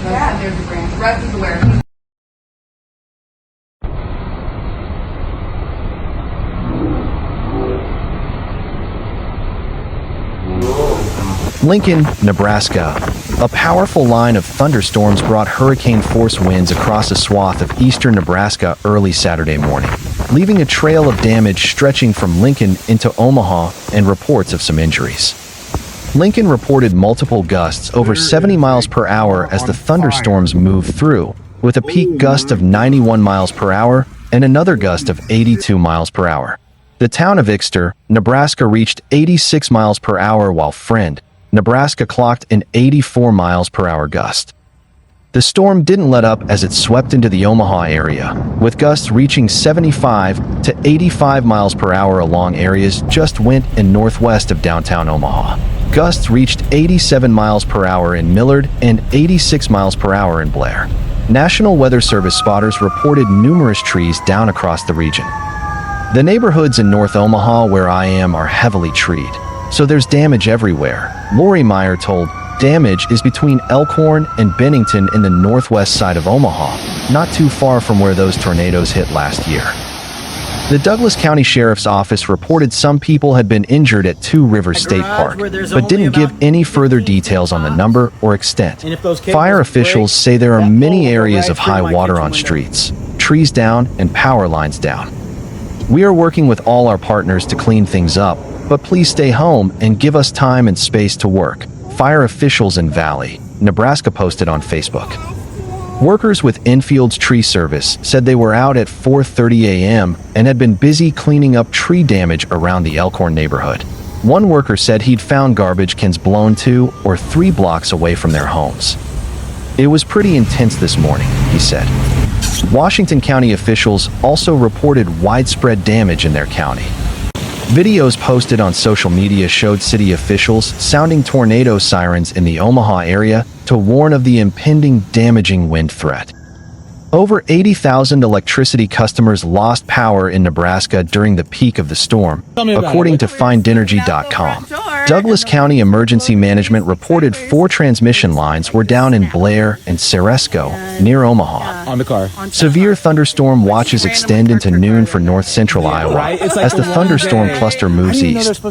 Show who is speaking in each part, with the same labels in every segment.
Speaker 1: Yeah, there's the branch. Russ is aware.
Speaker 2: Lincoln, Nebraska. A powerful line of thunderstorms brought hurricane-force winds across a swath of eastern Nebraska early Saturday morning, leaving a trail of damage stretching from Lincoln into Omaha and reports of some injuries. Lincoln reported multiple gusts over 70 miles per hour as the thunderstorms moved through, with a peak gust of 91 miles per hour and another gust of 82 miles per hour. The town of Ixter, Nebraska reached 86 miles per hour, while Friend, Nebraska clocked an 84 miles per hour gust. The storm didn't let up as it swept into the Omaha area, with gusts reaching 75 to 85 miles per hour along areas just west and northwest of downtown Omaha. Gusts reached 87 miles per hour in Millard and 86 miles per hour in Blair. National Weather Service spotters reported numerous trees down across the region. The neighborhoods in North Omaha where I am are heavily treed, so there's damage everywhere, Lori Meyer told. Damage is between Elkhorn and Bennington in the northwest side of Omaha, not too far from where those tornadoes hit last year. The Douglas County Sheriff's Office reported some people had been injured at Two Rivers State Park, but didn't give any further details on the number or extent. Fire officials say there are many areas of high water on streets, trees down, and power lines down. We are working with all our partners to clean things up, but please stay home and give us time and space to work, fire officials in Valley, Nebraska posted on Facebook. Workers with Infield's Tree Service said they were out at 4:30 a.m. and had been busy cleaning up tree damage around the Elkhorn neighborhood. One worker said he'd found garbage cans blown 2 or 3 blocks away from their homes. It was pretty intense this morning, he said. Washington County officials also reported widespread damage in their county. Videos posted on social media showed city officials sounding tornado sirens in the Omaha area to warn of the impending damaging wind threat. Over 80,000 electricity customers lost power in Nebraska during the peak of the storm, according to findenergy.com. Douglas County Emergency Management reported 4 transmission lines were down in Blair and Ceresco, near Omaha. Severe thunderstorm watches extend into noon for north-central Iowa as the thunderstorm cluster moves east.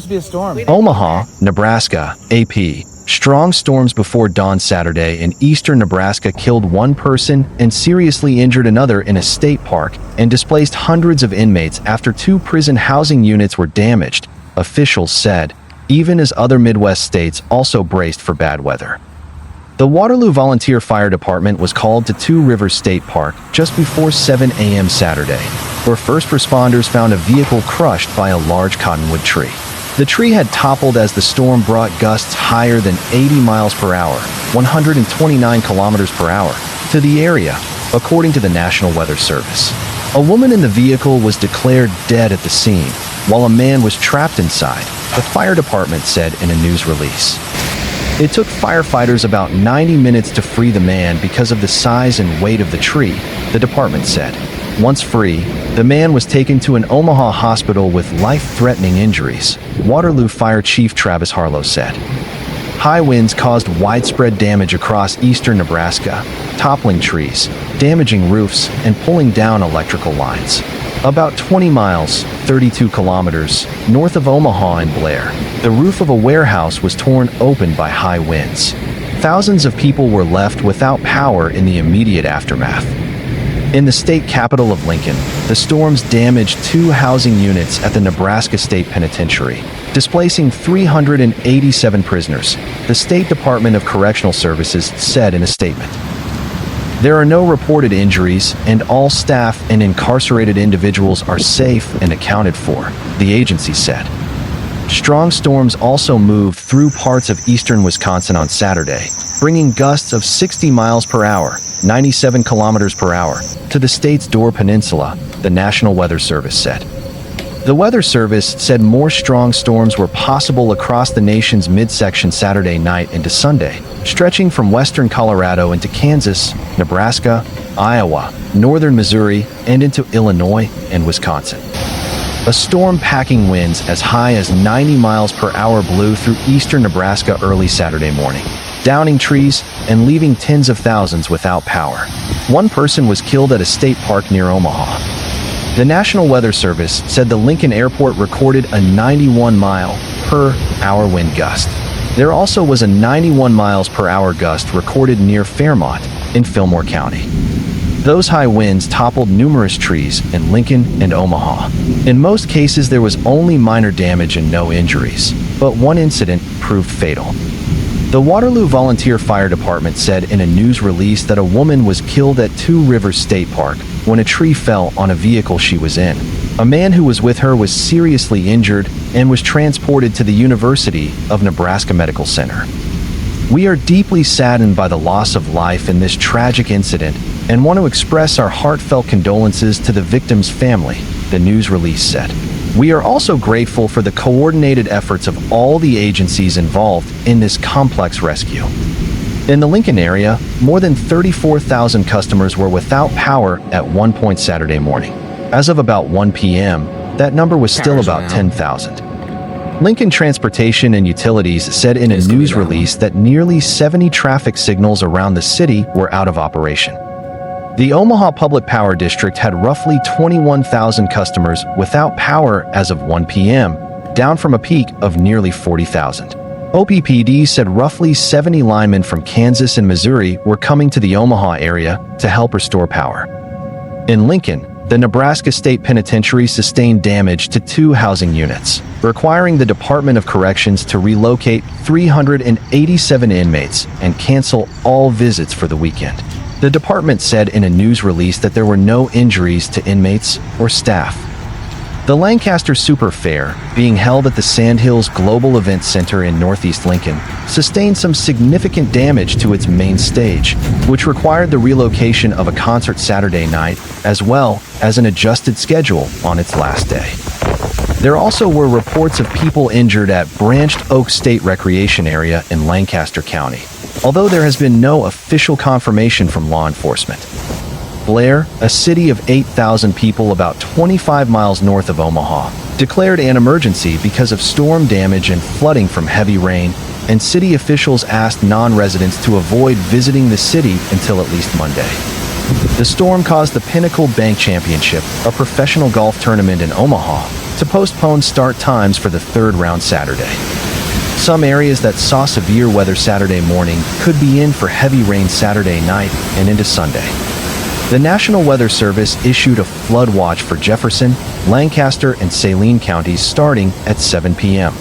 Speaker 2: Omaha, Nebraska, AP. Strong storms before dawn Saturday in eastern Nebraska killed 1 person and seriously injured another in a state park and displaced hundreds of inmates after 2 prison housing units were damaged, officials said, even as other Midwest states also braced for bad weather. The Waterloo Volunteer Fire Department was called to Two Rivers State Park just before 7 a.m. Saturday, where first responders found a vehicle crushed by a large cottonwood tree. The tree had toppled as the storm brought gusts higher than 80 miles per hour, 129 kilometers per hour, to the area, according to the National Weather Service. A woman in the vehicle was declared dead at the scene, while a man was trapped inside, the fire department said in a news release. It took firefighters about 90 minutes to free the man because of the size and weight of the tree, the department said. Once free, the man was taken to an Omaha hospital with life-threatening injuries, Waterloo Fire Chief Travis Harlow said. High winds caused widespread damage across eastern Nebraska, toppling trees, damaging roofs, and pulling down electrical lines. About 20 miles, 32 kilometers, north of Omaha and Blair, the roof of a warehouse was torn open by high winds. Thousands of people were left without power in the immediate aftermath. In the state capital of Lincoln, the storms damaged 2 housing units at the Nebraska State Penitentiary, displacing 387 prisoners, the State Department of Correctional Services said in a statement. There are no reported injuries, and all staff and incarcerated individuals are safe and accounted for, the agency said. Strong storms also moved through parts of eastern Wisconsin on Saturday, bringing gusts of 60 miles per hour, 97 kilometers per hour, to the state's Door Peninsula, the National Weather Service said. The Weather Service said more strong storms were possible across the nation's midsection Saturday night into Sunday, stretching from western Colorado into Kansas, Nebraska, Iowa, northern Missouri, and into Illinois and Wisconsin. A storm packing winds as high as 90 miles per hour blew through eastern Nebraska early Saturday morning. downing trees and leaving tens of thousands without power. One person was killed at a state park near Omaha. The National Weather Service said the Lincoln Airport recorded a 91-mile-per-hour wind gust. There also was a 91 miles per hour gust recorded near Fairmont in Fillmore County. Those high winds toppled numerous trees in Lincoln and Omaha. In most cases, there was only minor damage and no injuries, but one incident proved fatal. The Waterloo Volunteer Fire Department said in a news release that a woman was killed at Two Rivers State Park when a tree fell on a vehicle she was in. A man who was with her was seriously injured and was transported to the University of Nebraska Medical Center. We are deeply saddened by the loss of life in this tragic incident and want to express our heartfelt condolences to the victim's family, the news release said. We are also grateful for the coordinated efforts of all the agencies involved in this complex rescue. In the Lincoln area, more than 34,000 customers were without power at one point Saturday morning. As of about 1 p.m., that number was still about 10,000. Lincoln Transportation and Utilities said in a news release that nearly 70 traffic signals around the city were out of operation. The Omaha Public Power District had roughly 21,000 customers without power as of 1 p.m., down from a peak of nearly 40,000. OPPD said roughly 70 linemen from Kansas and Missouri were coming to the Omaha area to help restore power. In Lincoln, the Nebraska State Penitentiary sustained damage to 2 housing units, requiring the Department of Corrections to relocate 387 inmates and cancel all visits for the weekend. The department said in a news release that there were no injuries to inmates or staff. The Lancaster Super Fair, being held at the Sandhills Global Events Center in Northeast Lincoln, sustained some significant damage to its main stage, which required the relocation of a concert Saturday night, as well as an adjusted schedule on its last day. There also were reports of people injured at Branched Oak State Recreation Area in Lancaster County, although there has been no official confirmation from law enforcement. Blair, a city of 8,000 people about 25 miles north of Omaha, declared an emergency because of storm damage and flooding from heavy rain, and city officials asked non-residents to avoid visiting the city until at least Monday. The storm caused the Pinnacle Bank Championship, a professional golf tournament in Omaha, to postpone start times for the third round Saturday. Some areas that saw severe weather Saturday morning could be in for heavy rain Saturday night and into Sunday. The National Weather Service issued a flood watch for Jefferson, Lancaster, and Saline counties starting at 7 p.m.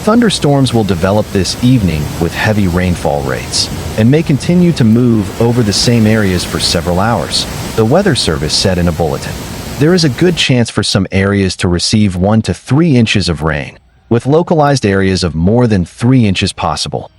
Speaker 2: Thunderstorms will develop this evening with heavy rainfall rates and may continue to move over the same areas for several hours, the Weather Service said in a bulletin. There is a good chance for some areas to receive 1 to 3 inches of rain, with localized areas of more than 3 inches possible.